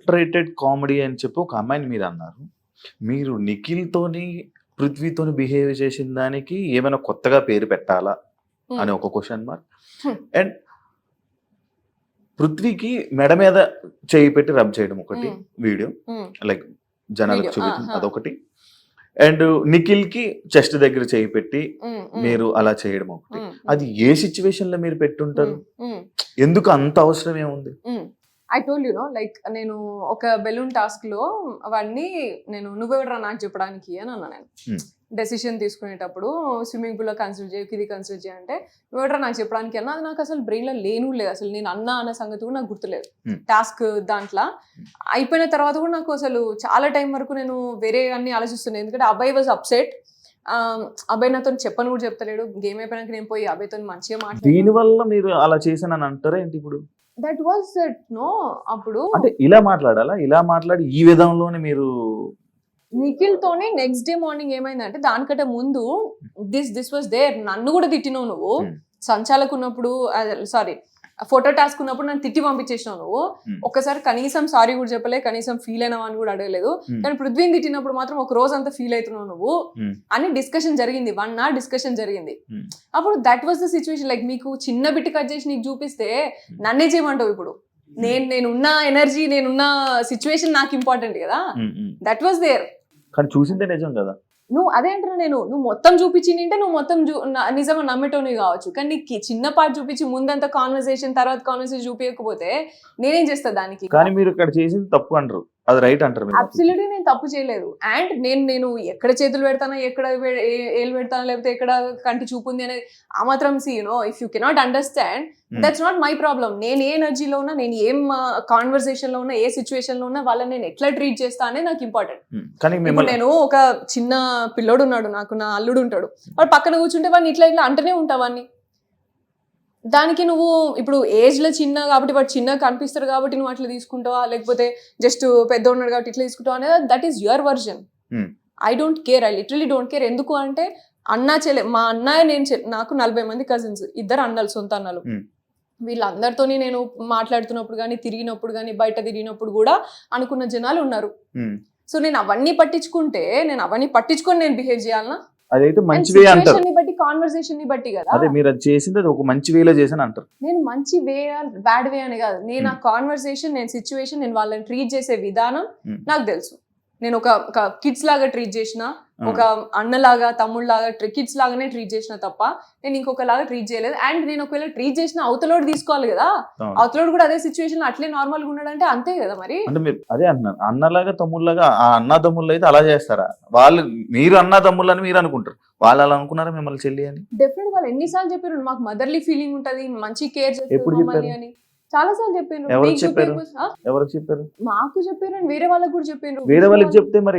Adulterated comedy అని చెప్పి ఒక అమ్మాయిని మీరు అన్నారు. మీరు నిఖిల్‌తోని, పృథ్వీతోని బిహేవ్ చేసిన దానికి ఏమైనా కొత్తగా పేరు పెట్టాలా హ్మ్. అని ఒక క్వెషన్ మార్క్. హ్మ్. అండ్ పృథ్వీకి మెడ మీద చేయి పెట్టి రబ్ చేయడం ఒకటి హ్మ్. వీడియో హ్మ్. లైక్ జనాలకు వీడియో. చూపించింది ఆ! అదొకటి. అండ్ నిఖిల్‌కి చెస్ట్ దగ్గర చేయి పెట్టి హ్మ్. హ్మ్. మీరు అలా చేయడం ఒకటి. హ్మ్. అది ఏ సిట్యుయేషన్‌లో మీరు పెట్టుంటారు? హ్మ్. ఎందుకు అంత అవసరం ఏముంది? హ్మ్. ఐ టోల్డ్ యూ లైక్ నేను ఒక బెలూన్ టాస్క్‌లో వాడిని నువ్వెవడురా నాకు చెప్పడానికి అని అన్నా నేను. హ్మ్. డెసిషన్ తీసుకునేటప్పుడు స్విమ్మింగ్ పూల్‌లో కన్సిడర్ చేయి, ఇది కన్సిడర్ చేయి అంటే నువ్వెవడురా నాకు చెప్పడానికి అన్నా. అది నాకు అసలు బ్రెయిన్‌లో లేదు. అసలు నేను అన్నా అన్న సంగతి కూడా నాకు గుర్తులేదు. హ్మ్. టాస్క్ దాంట్లో అయిపోయిన తర్వాత కూడా నాకు అసలు చాలా టైం వరకు నేను వేరే అన్ని ఆలోచిస్తున్నాను. ఎందుకంటే అభయ్ వాజ్ అప్సెట్. అభయ్ నాతోని చెప్పను కూడా చెప్తలేడు. గేమ్ అయిపోయినాక నేను పోయి అభయ్‌తోని మంచిగా మాట్లాడినా. దీనివల్ల మీరు అలా చేశానని అంటారా ఏంటి ఇప్పుడు? దట్ వాస్ ఇట్ అప్పుడు అంటే ఇలా మాట్లాడాలా? ఇలా మాట్లాడి ఈ విధంలోనే మీరు నిఖిల్ తోని నెక్స్ట్ డే మార్నింగ్ ఏమైందంటే దానికంటే ముందు దిస్ వాస్ దేర్. నన్ను కూడా తిట్టినావు నువ్వు. Hmm. సంచాలకు ఉన్నప్పుడు సారీ ఫోటో టాస్క్ ఉన్నప్పుడు నన్ను తిట్టి పంపించేసినావు నువ్వు. ఒక్కసారి కనీసం సారీ కూడా చెప్పలే, కనీసం ఫీల్ అయినావు అని కూడా అడగలేదు. కానీ పృథ్వీని తిట్టినప్పుడు మాత్రం ఒక రోజు అంతా ఫీల్ అవుతున్నావు నువ్వు అని డిస్కషన్ జరిగింది. 1 hour డిస్కషన్ జరిగింది. అప్పుడు that was the situation. Like మీకు చిన్న బిట్ కట్ చేసి నీకు చూపిస్తే నన్నే చేయమంటావు ఇప్పుడు. నేనున్న ఎనర్జీ, నేనున్న సిచ్యువేషన్ నాకు ఇంపార్టెంట్ కదా. That was there. కానీ చూసిందే నిజం కదా. నువ్వు అదే అంటున్నా నువ్వు మొత్తం చూపించింటే నువ్వు మొత్తం నిజంగా నమ్మేటోని కావచ్చు. కానీ నీకు చిన్న పార్ట్ చూపించి ముందంతా కాన్వర్సేషన్ తర్వాత కాన్వర్సేషన్ చూపించకపోతే నేనేం చేస్తా దానికి? కానీ మీరు ఇక్కడ చేసింది తప్పు అంటారు, అది రైట్ అంటారు మీరు? అబ్సల్యూట్లీ నేను తప్పు చేయలేదు. అండ్ నేను ఎక్కడ చేతులు పెడతానా, ఎక్కడ ఏలు పెడతానా, లేకపోతే ఎక్కడ కంటి చూపు ఉంది అనేది ఆ మాత్రం if you cannot understand that's not my problem. నేను ఏ ఎనర్జీలో ఉన్నా, నేను ఏం కాన్వర్సేషన్ లో ఉన్నా, ఏ సిచ్యువేషన్ లో ఉన్నా వాళ్ళని నేను ఎట్లా ట్రీట్ చేస్తా అనేది నాకు ఇంపార్టెంట్. కానీ నేను ఒక చిన్న పిల్లోడు ఉన్నాడు, నాకు నా అల్లుడు ఉంటాడు. వాడు పక్కన కూర్చుంటే వాడిని ఇట్లా అంటనే ఉంటావు వాడిని. దానికి నువ్వు ఇప్పుడు ఏజ్ లో చిన్న కాబట్టి వాడు చిన్నగా కనిపిస్తాడు కాబట్టి నువ్వు అట్లా తీసుకుంటావా, లేకపోతే జస్ట్ పెద్ద ఉన్నాడు కాబట్టి ఇట్లా తీసుకుంటావా అనేది that is your version. I don't care. I literally don't care. ఎందుకు అంటే అన్నా చెల్లె, మా అన్నయ్య నాకు 40 మంది కజిన్స్, 2 అన్నలు, సొంత అన్నలు. వీళ్ళందరితోని నేను మాట్లాడుతున్నప్పుడు కానీ, తిరిగినప్పుడు కానీ, బయట తిరిగినప్పుడు కూడా అనుకున్న జనాలు ఉన్నారు. సో నేను అవన్నీ పట్టించుకొని నేను బిహేవ్ చేయాలనా? అదైతే మంచి వే అంటారు. బట్టి కాన్వర్సేషన్ ని బట్టి కదా. అదే మీరు అది చేసింది అది ఒక మంచి వేలో చేశాను అంటారు. నేను మంచి వే బ్యాడ్ వే అని కాదు. నేను ఆ కాన్వర్సేషన్, నేను సిచ్యువేషన్, నేను వాళ్ళని ట్రీట్ చేసే విధానం నాకు తెలుసు. నేను ఒక కిడ్స్ లాగా ట్రీట్ చేసిన, ఒక అన్నలాగా తమ్ముళ్ళలాగా కిడ్స్ లాగానే ట్రీట్ చేసిన తప్ప నేను ఇంకొకలాగా ట్రీట్ చేయలేదు. అండ్ నేను ఒకవేళ ట్రీట్ చేసిన అవతలోడు తీసుకోవాలి కదా. అవతలోడు కూడా అదే సిచ్యువేషన్ అట్లే నార్మల్ గా ఉన్నాడంటే అంతే కదా. మరి అంటే మీరు అదే అంటున్నారు, అన్నలాగా తమ్ముళ్ళలాగా. ఆ అన్న తమ్ముళ్ళు అయితే అలా చేస్తారా? వాళ్ళు మీరు అన్న తమ్ముళ్ళని మీరు అనుకుంటారు, వాళ్ళు అలా అనుకున్నారా మిమ్మల్ని చెల్లి అని? డెఫినెట్. వాళ్ళు ఎన్నిసార్లు చెప్పారు మాకు మదర్లీ ఫీలింగ్ ఉంటది, మంచి కేర్ చేస్తారు మమ్మల్ని అని. చాలా సార్లు చెప్పారు. ఎవరికి చెప్పారు? మాకు చెప్పారు, వేరే వాళ్ళకి కూడా చెప్పారు. వేరే వాళ్ళకి చెప్తే మరి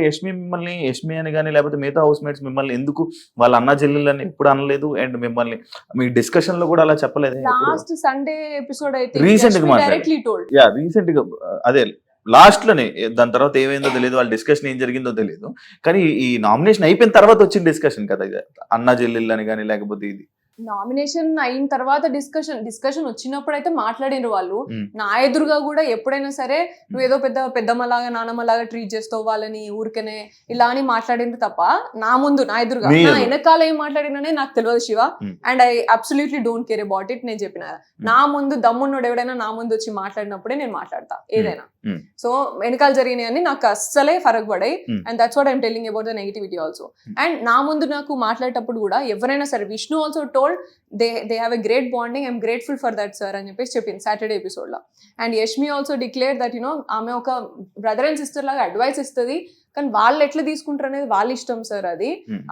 యష్మి అని కానీ లేకపోతే మిగతా హౌస్ మేట్స్ మిమ్మల్ని ఎందుకు వాళ్ళ అన్న చెల్లెళ్ళని ఎప్పుడు అనలేదు? అండ్ మిమ్మల్ని మీ డిస్కషన్ లో కూడా అలా చెప్పలేదు? లాస్ట్ సండే ఎపిసోడ్ అయితే రీసెంట్ గా డైరెక్ట్లీ టోల్డ్. రీసెంట్ గా అదే లాస్ట్ లోనే, దాని తర్వాత ఏమైందో తెలియదు, వాళ్ళ డిస్కషన్ ఏం జరిగిందో తెలియదు. కానీ ఈ నామినేషన్ అయిపోయిన తర్వాత వచ్చిన డిస్కషన్ కదా ఇది, అన్న చెల్లెళ్ళని కానీ లేకపోతే ఇది నామినేషన్ అయిన తర్వాత డిస్కషన్ వచ్చినప్పుడు అయితే మాట్లాడిన వాళ్ళు. నా ఎదురుగా కూడా ఎప్పుడైనా సరే నువ్వు ఏదో పెద్దమ్మలాగా నానమ్మలాగా ట్రీట్ చేస్తావు వాళ్ళని ఊరికనే ఇలా అని మాట్లాడింది తప్ప నా ఎదురుగా నా వెనకాల ఏం మాట్లాడిననే నాకు తెలియదు Shiva. And I absolutely don't care about it. నేను చెప్పిన నా ముందు దమ్మున్నోడు ఎవడైనా నా ముందు వచ్చి మాట్లాడినప్పుడే నేను మాట్లాడతా ఏదైనా. సో వెనకాల జరిగినాయని నాకు అస్సలే ఫరక్ పడాయి. And that's what I'm telling about the negativity also. And నా ముందు నాకు మాట్లాడేటప్పుడు కూడా ఎవరైనా సరే, Vishnu also told they have a great bonding, I'm grateful for that sir అని చెప్పేసి చెప్పింది సాటర్డే ఎపిసోడ్ లో. And Yashmi also declare that ఆమె ఒక బ్రదర్ అండ్ సిస్టర్ లాగా అడ్వైస్ ఇస్తుంది, కానీ వాళ్ళు ఎట్లా తీసుకుంటారు అనేది వాళ్ళ ఇష్టం సార్.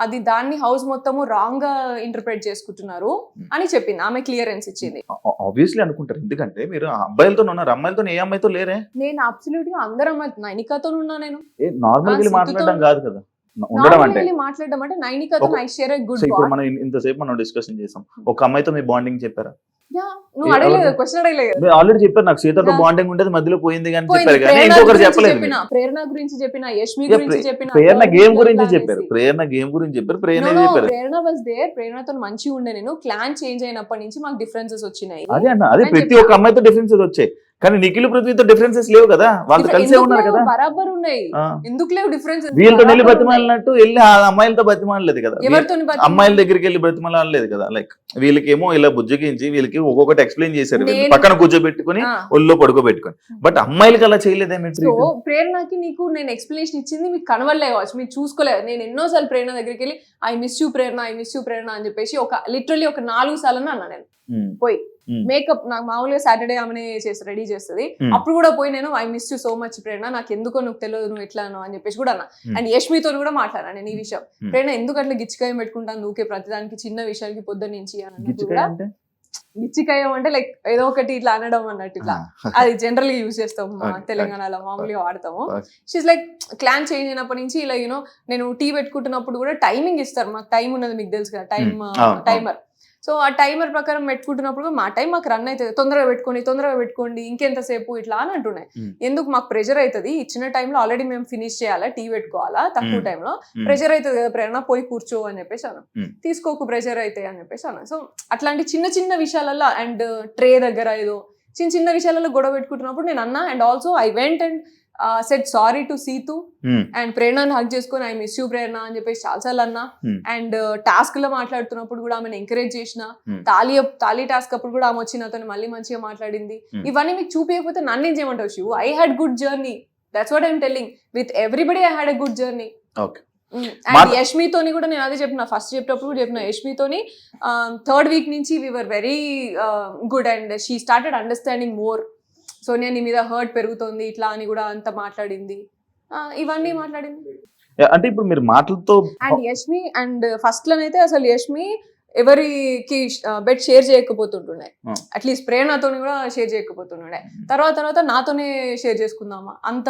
అది దాన్ని హౌస్ మొత్తము రాంగ్ గా ఇంటర్ప్రెట్ చేసుకుంటున్నారు అని చెప్పింది. ఆమె క్లియరెన్స్ ఇచ్చింది. ఆబ్వియస్లీ అనుకుంటారు, ఎందుకంటే మీరు అబ్బాయిలతో ఉన్నారు, అమ్మాయిలతో ఏ అమ్మాయితో లేరే? నేను అబ్సల్యూట్ గా అందరూ అమ్మాయి, నైనికాతో ఉన్నా. నేను నార్మల్ మాట్లాడడం కాదు కదా ఉండడం అంటే. మాట్లాడడం అంటే నైనికాతో I share a good bond. ఇప్పుడు మనం ఇంతసేపు మనం డిస్కషన్ చేసాం, ఒక అమ్మాయితో మీ బాండింగ్ చెప్పారా? నువ్వు అడగలేదు, క్వశ్చన్ అడగలేదు. ఆల్రెడీ చెప్పారు, నాకు సీతతో బాండింగ్ ఉండేది, మధ్యలో పోయింది కానీ చెప్పారు. కానీ ఇంకొకరు చెప్పలేదు. ప్రేరణ గురించి చెప్పిన, యష్మి గురించి చెప్పిన, ప్రేరణ గేమ్ గురించి చెప్పారు. ప్రేరణ వాస్ దేర్. ప్రేరణతో మంచిగా ఉండే. నేను క్లాన్ చేంజ్ అయినప్పటి నుంచి మాకు డిఫరెన్సెస్ వచ్చినాయి. అదే ప్రతి ఒక్క అమ్మాయితో డిఫరెన్సెస్ వచ్చాయి. కానీ నిఖిల్ పృథ్వీతో డిఫరెన్సెస్ లేవు కదా, వాళ్ళు కలిసే ఉన్నారు కదా. బరాబర్ ఉన్నాయి, ఆ. ఎందుకు లేవు డిఫరెన్స్? వీళ్ళతో వెళ్ళి బతిమాలినట్టు వెళ్ళి ఆ అమ్మాయిలతో బతిమాలలేదు కదా, ఎవరితో అమ్మాయిల దగ్గరికి వెళ్ళి బతిమాలలేదు కదా. లైక్ వీళ్ళకేమో ఇలా బుజ్జగించి వీళ్ళకి ఒక్కొక్కటి ఎక్స్ప్లెయిన్ చేశారు, వీళ్ళు పక్కన కూర్చోబెట్టుకుని ఒళ్ళో పడుకోబెట్టుకుని. బట్ అమ్మాయిలకి అలా చేయలేదేమి? ప్రేరణకి నీకు నేను ఎక్స్ప్లెనేషన్ ఇచ్చింది మీకు కనవడలే కావచ్చు, మీరు చూసుకోలేదు. నేను ఎన్నోసార్లు ప్రేరణ దగ్గరికి వెళ్ళి I miss you Prerana, I miss you Prerana అని చెప్పేసి లిటరల్లీ ఒక 4 సార్లు అన్నా నేను పోయి. మేకప్ నాకు మామూలుగా సాటర్డే ఆమెనే రెడీ చేస్తుంది, అప్పుడు కూడా పోయి నేను I miss you so much Prerana, నాకు ఎందుకో నువ్వు తెలియదు, నువ్వు ఎట్లాను అని చెప్పేసి కూడా అన్నా. అండ్ యష్మితో కూడా మాట్లాడాను నేను ఈ విషయం. ప్రేరణ ఎందుకు అట్లా గిచ్చికాయం పెట్టుకుంటాను ఊకే ప్రతిదానికి, చిన్న విషయాలకి పొద్దు నుంచి అన్నట్టు కూడా. గిచ్చికాయం అంటే లైక్ ఏదో ఒకటి ఇట్లా అనడం అన్నట్టు, ఇట్లా అది జనరల్ గా యూజ్ చేస్తాము తెలంగాణలో, మామూలుగా వాడతాము. షీస్ లైక్ క్లాన్ చేంజ్ అయినప్పటి నుంచి ఇలా యూనో నేను టీ పెట్టుకుంటున్నప్పుడు కూడా టైమింగ్ ఇస్తారు, మాకు టైం ఉన్నది మీకు తెలుసు కదా, టైమర్. సో ఆ టైమర్ ప్రకారం పెట్టుకుంటున్నప్పుడు మా టైం మాకు రన్ అవుతుంది, తొందరగా పెట్టుకోండి ఇంకెంతసేపు ఇట్లా అని అంటున్నాయి. ఎందుకు మాకు ప్రెషర్ అవుతుంది, ఇచ్చిన టైంలో ఆల్రెడీ మేము ఫినిష్ చేయాలా, టీ పెట్టుకోవాలా, తక్కువ టైంలో ప్రెషర్ అవుతుంది కదా ప్రేరణ, పోయి కూర్చో అని చెప్పేసి అన్న, తీసుకోకు ప్రెషర్ అయితే అని చెప్పేసి అన్న. సో అట్లాంటి చిన్న చిన్న విషయాలలో అండ్ ట్రే దగ్గర ఏదో చిన్న విషయాలలో గొడవ పెట్టుకుంటున్నప్పుడు నేను అన్నా. And also I went and said sorry to Seethu and ప్రేరణని హక్ చేసుకొని ఐ మిస్ యూ ప్రేరణ అని చెప్పేసి చాలాసార్లు అన్నా. అండ్ టాస్క్ లో మాట్లాడుతున్నప్పుడు కూడా ఆమెను ఎంకరేజ్ చేసిన, తాళీ టాస్క్ అప్పుడు కూడా ఆమె వచ్చి నాతో మళ్ళీ మంచిగా మాట్లాడింది. ఇవన్నీ మీకు చూపించకపోతే నన్ను ఏం చేయమంటావు Shivu? I had good journey, that's what I'm telling. With everybody I had a good journey. And యష్మితోని కూడా నేను అదే చెప్పిన, ఫస్ట్ చెప్పేటప్పుడు కూడా చెప్పిన, యష్మితోని 3rd వీక్ నుంచి we were very good and she started understanding more. Sonia నీ మీద హర్ట్ పెరుగుతుంది ఇట్లా అని కూడా అంత మాట్లాడింది, ఇవన్నీ మాట్లాడింది. అంటే ఇప్పుడు మీరు మాటలతో అండ్ యష్మి అండ్ ఫస్ట్ లోనైతే అసలు యష్మి ఎవరికి బెడ్ షేర్ చేయకపోతుంటుండే, అట్లీస్ట్ ప్రేరణతో కూడా షేర్ చేయకపోతుండే. తర్వాత నాతోనే షేర్ చేసుకుందామా అంత,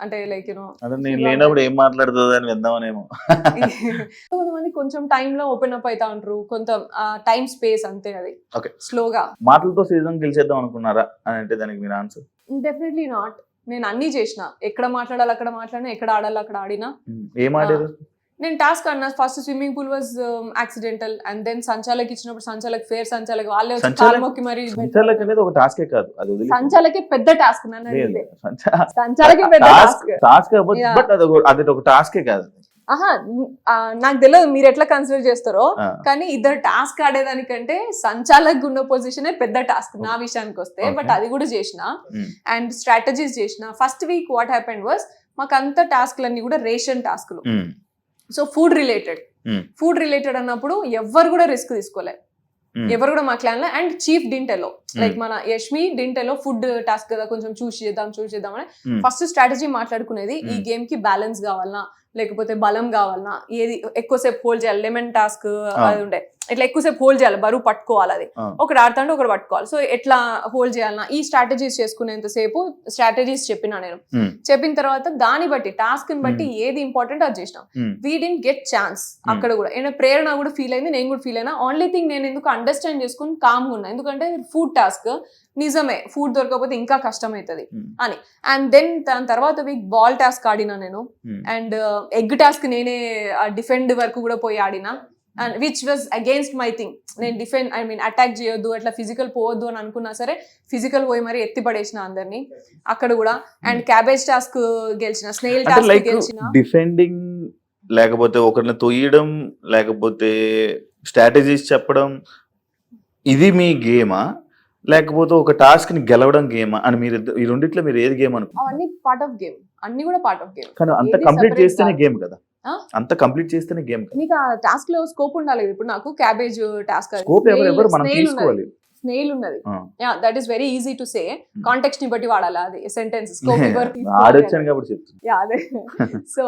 అంటే లైక్ యూనో నేను లేనప్పుడు ఏం మాట్లాడుతుంది అని విందామనేమో. కొంతమంది కొంచెం టైంలో ఓపెన్ అప్ అవుతా ఉంటారు, కొంత టైం స్పేస్ అంతే, అది స్లోగా. మాటలతో సీజన్ గెలిచేద్దాం అనుకున్నారా అని అంటే దానికి మీరు ఆన్సర్? Definitely not. నేను అన్ని చేసిన, ఎక్కడ మాట్లాడాలి అక్కడ మాట్లాడినా, ఎక్కడ ఆడాలి అక్కడ ఆడినా. ఏం ఆడారు? నేను టాస్క్ అన్నా. First swimming pool was accidental and then సంచాలకి ఇచ్చినప్పుడు సంచాలక్ ఫేర్ సంచాలక్ వాళ్ళే వచ్చి కాలు మొక్కి మరి. సంచాలక్ అనేది ఒక టాస్కే కాదు, అది సంచాలకే పెద్ద టాస్క్. నన్ను అడిగితే సంచాలకే పెద్ద టాస్క్, బట్ అది ఒక టాస్కే కాదు. నాకు తెలియదు మీరు ఎట్లా కన్సిడర్ చేస్తారో, కానీ ఇద్దరు టాస్క్ ఆడేదానికంటే సంచాలక్ ఉన్న పొజిషనే పెద్ద టాస్క్ నా విషయానికి వస్తే. బట్ అది కూడా చేసిన అండ్ స్ట్రాటజీస్ చేసిన. First week what happened was, మాకు అంత టాస్క్లన్నీ కూడా రేషన్ టాస్క్లు. సో ఫుడ్ రిలేటెడ్ అన్నప్పుడు ఎవరు కూడా రిస్క్ తీసుకోలేదు, ఎవరు కూడా మా క్లాన్ లో. అండ్ చీఫ్ డింటెలో లైక్ మన యష్మి డింటెలో ఫుడ్ టాస్క్ కదా, కొంచెం చూసి చేద్దాం అని ఫస్ట్ స్ట్రాటజీ మాట్లాడుకునేది. ఈ గేమ్ కి బ్యాలెన్స్ కావాలన్నా, లేకపోతే బలం కావాలన్నా, ఏది ఎక్కువసేపు హోల్డ్ చేయాలి. లెమన్ టాస్క్ అది ఉండే, ఇట్లా ఎక్కువసేపు హోల్డ్ చేయాలి, బరువు పట్టుకోవాలి, అది ఒకటి ఆడుతుంటే ఒకటి పట్టుకోవాలి. సో ఎట్లా హోల్డ్ చేయాలన్నా ఈ స్ట్రాటజీస్ చేసుకునేంతసేపు స్ట్రాటజీస్ చెప్పిన నేను. చెప్పిన తర్వాత దాన్ని బట్టి టాస్క్ ని బట్టి ఏది ఇంపార్టెంట్ అది చేసినాం. వీ డింట్ గెట్ ఛాన్స్ అక్కడ కూడా. ప్రేరణ కూడా ఫీల్ అయింది, నేను కూడా ఫీల్ అయినా. ఓన్లీ థింగ్ నేను ఎందుకు అండర్స్టాండ్ చేసుకుని కామ్గా ఉన్నా, ఎందుకంటే ఫుడ్ టాస్క్ నిజమే, ఫుడ్ దొరకకపోతే ఇంకా కష్టం అవుతుంది అని. అండ్ దెన్ దాని తర్వాత వీక్ బాల్ టాస్క్ ఆడినా నేను. అండ్ ఎగ్ టాస్క్ నేనే డిఫెండ్ వరకు కూడా పోయి ఆడినా. And which was against my thing. నేను డిఫెండ్ అటాక్ చేయొద్దు, అట్లా ఫిజికల్ పోవద్దు అని అనుకున్నా సరే ఫిజికల్ పోయి మరి ఎత్తి పడేసిన అందరినీ అక్కడ కూడా. అండ్ క్యాబేజ్ టాస్క్ గెలిచిన, స్నేల్ టాస్క్ గెలిచిన. డిఫెండింగ్ లేకపోతే ఒకరిని తొయ్యడం, లేకపోతే స్ట్రాటజీస్ చెప్పడం, ఇది మీ గేమా లేకపోతే ఒక టాస్క్ ని గెలవడం గేమా అని మీరు ఈ రెండిట్లో మీరు ఏది గేమ్ అనుకో? అవన్నీ పార్ట్ ఆఫ్ గేమ్, అన్ని కూడా పార్ట్ ఆఫ్ గేమ్. కానీ అంత కంప్లీట్ చేస్తేనే గేమ్ కదా, అంత కంప్లీట్ చేస్తేనే గేమ్. నీకు ఆ టాస్క్ లో స్కోప్ ఉండాలి. ఇప్పుడు నాకు క్యాబేజ్ టాస్క్ స్కోప్ ఎవరు మనం తీసుకోవాలి. స్నేల్ ఉన్నది, that is very easy to say. Context ని బట్టి వాడాలి అది సెంటెన్స్. స్కోప్ ఆడొచ్చాను కాబట్టి చెప్తున్నా. అదే. సో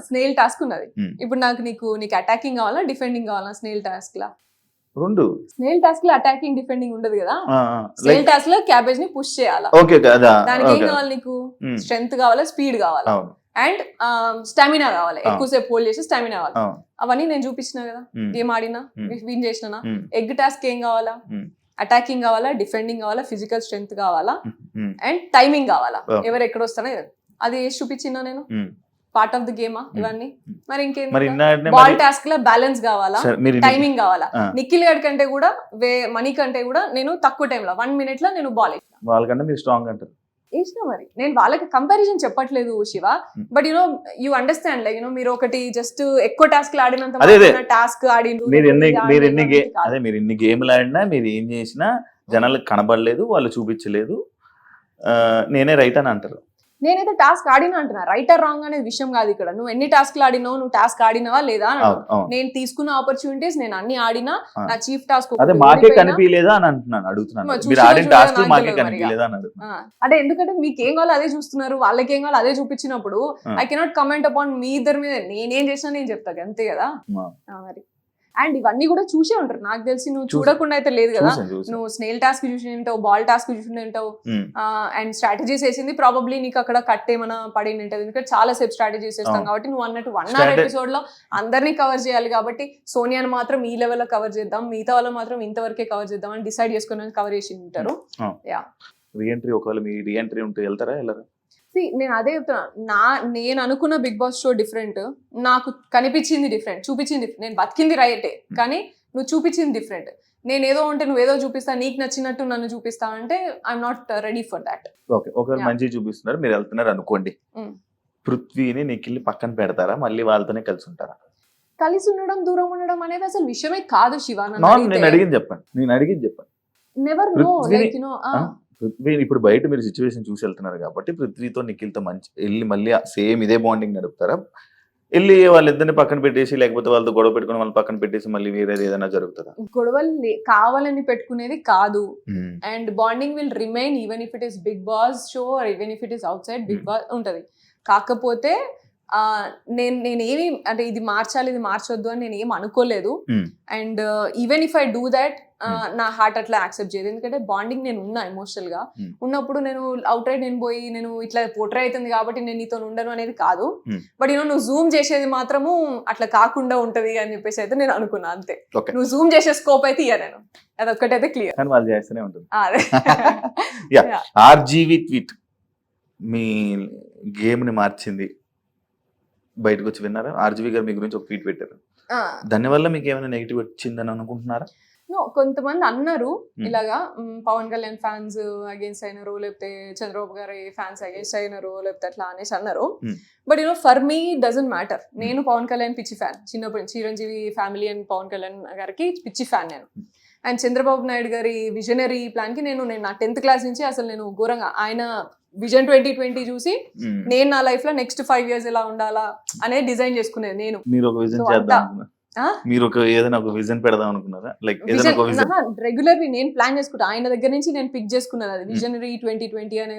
స్నేల్ టాస్క్ ఉన్నది. ఇప్పుడు నీకు అటాకింగ్ కావాలా, డిఫెండింగ్ కావాలా? స్నేల్ టాస్క్ లా రెండు. స్నేల్ టాస్క్ లో అటాకింగ్ డిఫెండింగ్ ఉండదు కదా. స్నేల్ టాస్క్ లో క్యాబేజ్ ని పుష్ చేయాలా. దానికి ఏం కావాలి నీకు? స్ట్రెంగ్త్ కావాలా, స్పీడ్ కావాలా, అండ్ స్టామినా కావాలి. ఎక్కువసేపు హోల్డ్ చేసి స్టామినా కావాలి. అవన్నీ నేను చూపించిన కదా, గేమ్ ఆడినా, విన్ చేసినా. ఎగ్ టాస్క్ ఏం కావాలా? అటాకింగ్ కావాలా, డిఫెండింగ్ కావాలా, ఫిజికల్ స్ట్రెంగ్త్ కావాలా, అండ్ టైమింగ్ కావాలా, ఎవరు ఎక్కడ వస్తానో అది చూపించినా నేను. పార్ట్ ఆఫ్ ది గేమా ఇవన్నీ? మరి ఇంకేం మరి బాల్ టాస్క్ లో బ్యాలెన్స్ కావాలా, మీరు టైమింగ్ కావాలా? నిఖిల్ గడ్ కంటే కూడా మనీ కంటే కూడా నేను తక్కువ టైంలో 1 minute లో నేను బాల్ వాళ్ళకంటే మీరు స్ట్రాంగ్ అంటారు. వేసిన మరి నేను వాళ్ళకి కంపారిజన్ చెప్పట్లేదు Shiva, but you understand like మీరు ఒకటి జస్ట్ ఎక్కువ టాస్క్ ఆడినంత టాస్క్ ఆడిండు. మీరు ఎన్ని గేమ్లు ఆడినా మీరు ఏం చేసినా జనాలకు కనబడలేదు, వాళ్ళు చూపించలేదు, నేనే రైట్ అని అంటారు. నేనైతే టాస్క్ ఆడినా అంటున్నా, రైట్ ఆర్ రాంగ్ అనేది విషయం కాదు ఇక్కడ. నువ్వు ఎన్ని టాస్క్లు ఆడినావు, నువ్వు టాస్క్ ఆడినావా లేదా అని. నేను తీసుకున్న ఆపర్చునిటీస్ నేను అన్ని ఆడినా. నా చీఫ్ టాస్క్ అదే మాకే కనిపించలేదా అని అంటున్నాను, అడుగుతున్నాను. మీరు ఆడిన టాస్క్ మాకే కనిపించలేదా అని అడుగుతున్నా. అంటే ఎందుకంటే మీకు ఏం కావాలో అదే చూస్తున్నారు, వాళ్ళకి ఏం కావాలో అదే చూపించినప్పుడు I cannot comment upon me ఇద్దరి మీద. నేనేం చేసినా నేను చెప్తాను అంతే కదా మరి. అండ్ ఇవన్నీ కూడా చూసే ఉంటారు నాకు తెలిసి, నువ్వు చూడకుండా అయితే లేదు కదా. నువ్వు స్నేల్ టాస్క్ చూసి ఉంటావు, బాల్ టాస్క్ చూసి ఉంటావు, అండ్ స్ట్రాటజీస్ వేసింది ప్రాబబ్లీ నీకు అక్కడ కట్ ఏమైనా పడి ఉంటుంది. ఎందుకంటే చాలా సేపు స్ట్రాటజీస్ వేస్తాం కాబట్టి నువ్వు అన్నట్టు 1 hour ఎపిసోడ్ లో అందరినీ కవర్ చేయాలి కాబట్టి సోనియాని మాత్రం ఈ లెవెల్ లో కవర్ చేద్దాం, మిగతా వాళ్ళు మాత్రం ఇంతవరకే కవర్ చేద్దాం అని డిసైడ్ చేసుకుని కవర్ చేసి ఉంటారు. రీఎంట్రీ ఒకవేళ మీ రీఎంట్రీ ఉంటే వెళ్తారా వెళ్ళరా? నేను అదే చెప్తున్నా, నేను అనుకున్న బిగ్ బాస్ షో డిఫరెంట్, నాకు కనిపించింది డిఫరెంట్, చూపించింది డిఫరెంట్. నేను బతికింది రైటే కానీ నువ్వు చూపించింది డిఫరెంట్. నేను ఏదో ఉంటే నువ్వు ఏదో చూపిస్తా, నీకు నచ్చినట్టు నన్ను చూపిస్తా అంటే I'm not ready for that. Okay, ఒకవేళ మంచి చూపిస్తున్నారు, మీరు వెళ్తున్నారు అనుకోండి, పృథ్వీని నిఖిల్ని పక్కన పెడతారా, మళ్ళీ వాళ్ళతోనే కలిసి ఉంటారా? కలిసి ఉండడం దూరం ఉండడం అనేది అసలు విషయమే కాదు శివ. నేను అడిగింది చెప్పండి. Never know like you know. Prithvi ఇప్పుడు బయట మీరు సిచ్యువేషన్ చూసి వెళ్తున్నారు కాబట్టి పృథ్వీతో నిఖిల్తో మంచి వెళ్ళి మళ్ళీ సేమ్ ఇదే బాండింగ్ నడుపుతారా? వెళ్ళి వాళ్ళిద్దరిని పక్కన పెట్టేసి లేకపోతే వాళ్ళతో గొడవ పెట్టుకుని వాళ్ళు పక్కన పెట్టేసి మళ్ళీ వేరేది ఏదైనా జరుగుతుందా? గొడవలు కావాలని పెట్టుకునేది కాదు. And bonding will remain even if it is Bigg Boss show or even if it is outside Bigg Boss ఉంటది. కాకపోతే నేనేమి అంటే ఇది మార్చాలి ఇది మార్చొద్దు అని నేను ఏం అనుకోలేదు. And even if I do that నా హార్ట్ అట్లా యాక్సెప్ట్ చేయదు. ఎందుకంటే బాండింగ్ నేను ఉన్నా ఎమోషనల్ గా ఉన్నప్పుడు నేను అవుట్ రైట్ నేను పోయి నేను ఇట్లా పోట్రే అవుతుంది కాబట్టి నేను నీతో ఉండను అనేది కాదు. బట్ నువ్వు జూమ్ చేసేది మాత్రము అట్లా కాకుండా ఉంటది అని చెప్పేసి అయితే నేను అనుకున్నా అంతే. నువ్వు జూమ్ చేసే స్కోప్ అయితే ఇయ్య నేను, అదొక్కటైతే క్లియర్. వాళ్ళు చేస్తూనే ఉంటుంది. ఆర్జీవి ట్వీట్ మీ గేమ్ ని మార్చింది, బయటకు వచ్చి విన్నారా? ఆర్జీవి గారు మీ గురించి ఒక ట్వీట్ పెట్టారు, దానివల్ల మీకు ఏమైనా నెగిటివ్ వచ్చిందని అనుకుంటున్నారా? కొంతమంది అన్నారు ఇలాగా పవన్ కళ్యాణ్ ఫ్యాన్స్ అగేన్స్ట్ అయినారు, లేకపోతే చంద్రబాబు గారి ఫ్యాన్స్ అగేన్స్ట్ అయినారు, లేకపోతే అట్లా అనేసి అన్నారు. But for me doesn't matter. నేను పవన్ కళ్యాణ్ పిచ్చి ఫ్యాన్ చిన్నప్పుడు, చిరంజీవి ఫ్యామిలీ అండ్ పవన్ కళ్యాణ్ గారికి పిచ్చి ఫ్యాన్ నేను. అండ్ చంద్రబాబు నాయుడు గారి విజనరీ ప్లాన్ కి నేను నా 10th క్లాస్ నుంచి అసలు నేను ఘోరంగా ఆయన విజన్ 2020 చూసి నేను నా లైఫ్ లో నెక్స్ట్ 5 years ఎలా ఉండాలా అనేది డిజైన్ చేసుకునేది నేను. మీరు ఒక విజన్ చేద్దాం, మీరు ఒక ఏదైనా ఒక విజన్ పెడదాం అనుకున్నారా? లైక్ రెగ్యులర్లీ నేను ప్లాన్ చేసుకుంటా, ఆయన దగ్గర నుంచి నేను పిక్ చేసుకున్నది అది విజనరీ 2020 అనే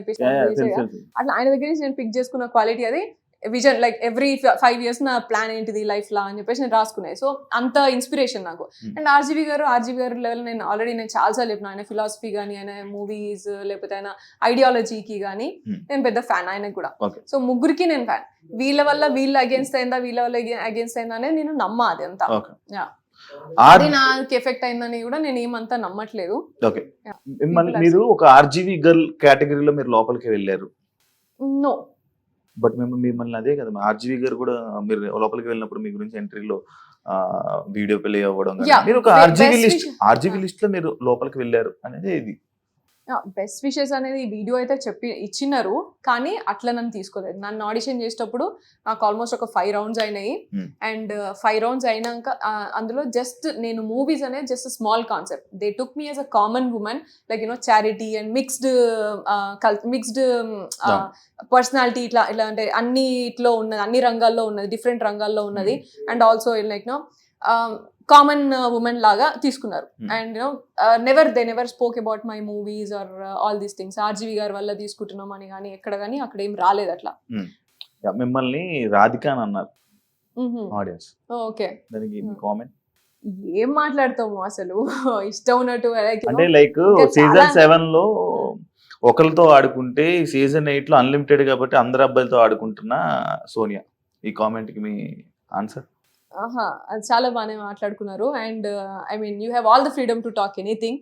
అట్లా ఆయన దగ్గర నుంచి నేను పిక్ చేసుకున్న క్వాలిటీ అది విజన్. లైక్ ఎవ్రీ 5 years నా ప్లాన్ ఏంటిది లైఫ్ లా అని చెప్పేసి నేను రాసుకున్నాయి. సో అంత ఇన్స్పిరేషన్ నాకు. అండ్ ఆర్జీవి గారు లెవెల్ నేను ఆల్రెడీ నేను చాలాసార్లు చెప్పిన, ఆయన ఫిలాసఫీ కానీ ఆయన మూవీస్ లేకపోతే ఆయన ఐడియాలజీకి కానీ నేను పెద్ద ఫ్యాన్ ఆయనకు కూడా. సో ముగ్గురికి నేను ఫ్యాన్. వీళ్ళ వల్ల వీళ్ళు అగేన్స్ట్ అయిందా, వీళ్ళ వల్ల అగేన్స్ట్ అయిందా అనేది నేను నమ్మా అది అంతా. అది నాకు ఎఫెక్ట్ అయిందని కూడా నేను ఏమంతా నమ్మట్లేదు. మీరు ఒక ఆర్జీవి గర్ల్ కేటగిరీలో మీరు లోపలికి వెళ్ళారు. నో, బట్ మిమ్మల్ని అదే కదా ఆర్జీవి గారు కూడా మీరు లోపలికి వెళ్ళినప్పుడు మీ గురించి ఎంట్రీలో వీడియో ప్లే అవ్వడం, మీరు ఒక ఆర్జీవి లిస్ట్ లో మీరు లోపలికి వెళ్ళారు అనేది ఇది. బెస్ట్ విషెస్ అనేది వీడియో అయితే ఇచ్చినారు కానీ అట్లా నన్ను తీసుకోలేదు. నన్ను ఆడిషన్ చేసేటప్పుడు నాకు ఆల్మోస్ట్ ఒక 5 rounds అయినాయి. అండ్ 5 rounds అయినాక అందులో జస్ట్ నేను మూవీస్ అనేది just small concept. They took me as a common women, like charity and mixed personality ఇట్లా అంటే అన్నిట్లో ఉన్నది, అన్ని రంగాల్లో ఉన్నది, డిఫరెంట్ రంగాల్లో ఉన్నది. And also like common women లాగా తీసుకున్నారు. And they never spoke about my movies or all these things. RGV గారి వల్ల తీసుకుంటున్నాం అని కానీ ఎక్కడ కానీ అక్కడ ఏం రాలేదు అట్లా. మిమ్మల్ని రాధిక అని అన్నారు ఆడియన్స్. ఓకే, దానికి కామెంట్ ఏం మాట్లాడతాము అసలు ఇష్టం ఉన్నట్టు. అంటే లైక్ సీజన్ 7 లో ఒకరితో ఆడుకుంటే సీజన్ 8 లో అన్లిమిటెడ్ కాబట్టి అందరు అబ్బాయిలతో ఆడుకుంటున్న సోనియా, ఈ కామెంట్ కి మీ ఆన్సర్? అది చాలా బాగానే మాట్లాడుకున్నారు. And I mean you have all the freedom to talk anything.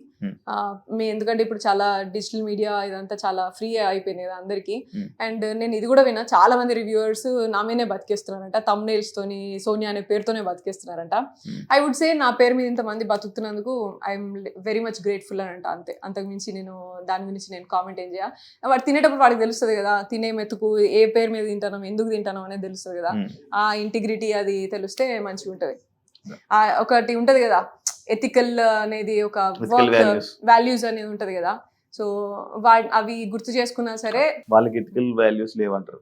ఎందుకంటే ఇప్పుడు చాలా డిజిటల్ మీడియా ఇదంతా చాలా ఫ్రీ అయిపోయింది కదా అందరికి. Hmm. అండ్ నేను ఇది కూడా విన్నా, చాలా మంది రివ్యూవర్స్ నా మీదే బతికేస్తున్నారంట, thumbnails తోని సోనియా అనే పేరుతోనే బతికేస్తున్నారంట. ఐ వుడ్ సే నా పేరు మీద ఇంతమంది బతుకుతున్నందుకు ఐఎమ్ వెరీ మచ్ గ్రేట్ఫుల్ అని అంట, అంతే. అంతకుమించి నేను దాని గురించి నేను కామెంట్ ఏం చేయ. వాడు తినేటప్పుడు వాడికి తెలుస్తుంది కదా, తినే మెతుకు ఏ పేరు మీద తింటాం, ఎందుకు తింటాం అనేది తెలుస్తుంది కదా. ఆ ఇంటిగ్రిటీ అది తెలిస్తే మంచిగా ఉంటుంది. ఒకటి ఉంటది కదా ఎథికల్ అనేది, ఒక వర్క్ వాల్యూస్ అనేది ఉంటది కదా. సో అవి గుర్తు చేసుకున్నా సరే వాళ్ళకి ఎథికల్ వాల్యూస్ లేవంటారు.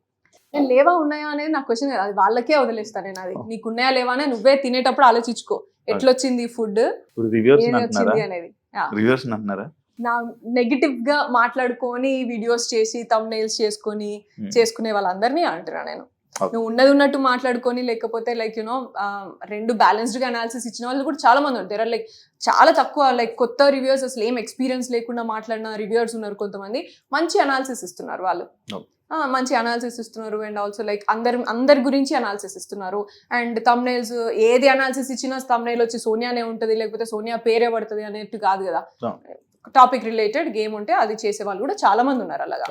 నేను లేవా ఉన్నాయా అనేది నా క్వశ్చన్ కదా, అది వాళ్ళకే వదిలేస్తాను నేను. అది నీకు ఉన్నాయా లేవా అని నువ్వే తినేటప్పుడు ఆలోచించుకో, ఎట్లొచ్చింది ఫుడ్, వచ్చింది అనేది. రివ్యూవర్స్ అంటున్నారా నా నెగిటివ్ గా మాట్లాడుకొని వీడియోస్ చేసి thumbnails చేసుకొని చేసుకునే వాళ్ళందరినీ అంటున్నా నేను. నువ్వు ఉన్నది ఉన్నట్టు మాట్లాడుకొని, లేకపోతే లైక్ యూనో రెండు బ్యాలెన్స్డ్ గా అనాలిసిస్ ఇచ్చిన వాళ్ళు కూడా చాలా మంది ఉంటారు. లైక్ చాలా తక్కువ, లైక్ కొత్త రివ్యూవర్స్, అసలు ఏం ఎక్స్పీరియన్స్ లేకుండా మాట్లాడిన రివ్యూవర్స్ ఉన్నారు కొంతమంది. మంచి అనాలిసిస్ ఇస్తున్నారు వాళ్ళు, మంచి అనాలిసిస్ ఇస్తున్నారు. అండ్ ఆల్సో లైక్ అందరి గురించి అనాలిసిస్ ఇస్తున్నారు. అండ్ thumbnails ఏది అనాలిసిస్ ఇచ్చినా thumbnail వచ్చి సోనియానే ఉంటుంది, లేకపోతే సోనియా పేరే పడుతుంది అనేట్టు కాదు కదా. టాపిక్ రిలేటెడ్ గేమ్ ఉంటే అది చేసే వాళ్ళు కూడా చాలా మంది ఉన్నారు అలాగా.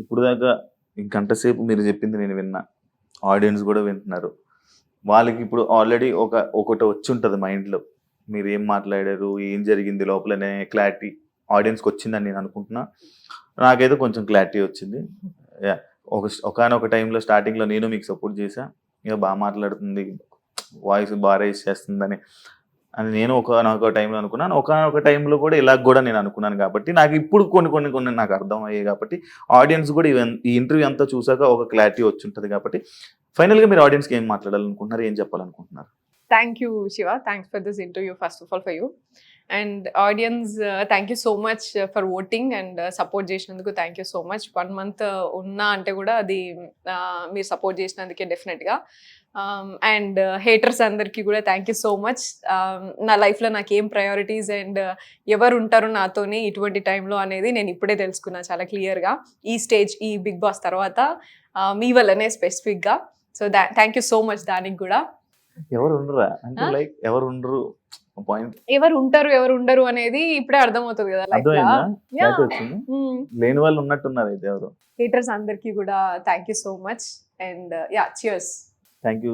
ఇప్పుడు దాకా ఇంకంటసేపు మీరు చెప్పింది నేను విన్నా, ఆడియన్స్ కూడా వింటున్నారు. వాళ్ళకి ఇప్పుడు ఆల్రెడీ ఒకటి వచ్చి ఉంటుంది మైండ్లో, మీరు ఏం మాట్లాడారు, ఏం జరిగింది లోపలనే క్లారిటీ ఆడియన్స్కి వచ్చిందని నేను అనుకుంటున్నా. నాకైతే కొంచెం క్లారిటీ వచ్చింది. ఒకనొక టైంలో స్టార్టింగ్లో నేను మీకు సపోర్ట్ చేశా, ఇక బాగా మాట్లాడుతుంది, వాయిస్ బాగా రైజ్ చేస్తుందని అని నేను ఒకనొక టైంలో అనుకున్నాను. ఒకనొక టైంలో కూడా ఇలా కూడా నేను అనుకున్నాను. కాబట్టి నాకు ఇప్పుడు కొన్ని నాకు అర్థం అయ్యాయి. కాబట్టి ఆడియన్స్ కూడా ఈ ఇంటర్వ్యూ అంతా చూసాక ఒక క్లారిటీ వచ్చి ఉంటుంది. కాబట్టి ఫైనల్గా మీరు ఆడియన్స్కి ఏం మాట్లాడాలనుకుంటున్నారు, ఏం చెప్పాలనుకుంటున్నారు? Thank you Shiva, thanks for this interview first of all for you. And audience thank you so much for voting and support చేసినందుకు thank you so much. 1 month ఉన్నా అంటే కూడా అది మీరు సపోర్ట్ చేసినందుకే డెఫినెట్గా. అండ్ హేటర్స్ అందరికీ కూడా థ్యాంక్ యూ సో మచ్. నా లైఫ్లో నాకు ఏం ప్రయారిటీస్ అండ్ ఎవరు ఉంటారు నాతోని ఇటువంటి టైంలో అనేది నేను ఇప్పుడే తెలుసుకున్నా చాలా క్లియర్గా. ఈ స్టేజ్, ఈ బిగ్ బాస్ తర్వాత మీ వల్లనే స్పెసిఫిక్గా. So thank you so much. దానికి కూడా ఎవరు ఉండరా అంటే లైక్ ఎవరు ఉండరు పాయింట్, ఎవరు ఉంటారు ఎవరు ఉండరు అనేది ఇప్పుడే అర్థమవుతుంది కదా. లేని వాళ్ళు ఉన్నట్టున్నారు అయితే ఎవరు. హేటర్స్ అందరికీ కూడా thank you so much. And yeah, cheers. Thank you.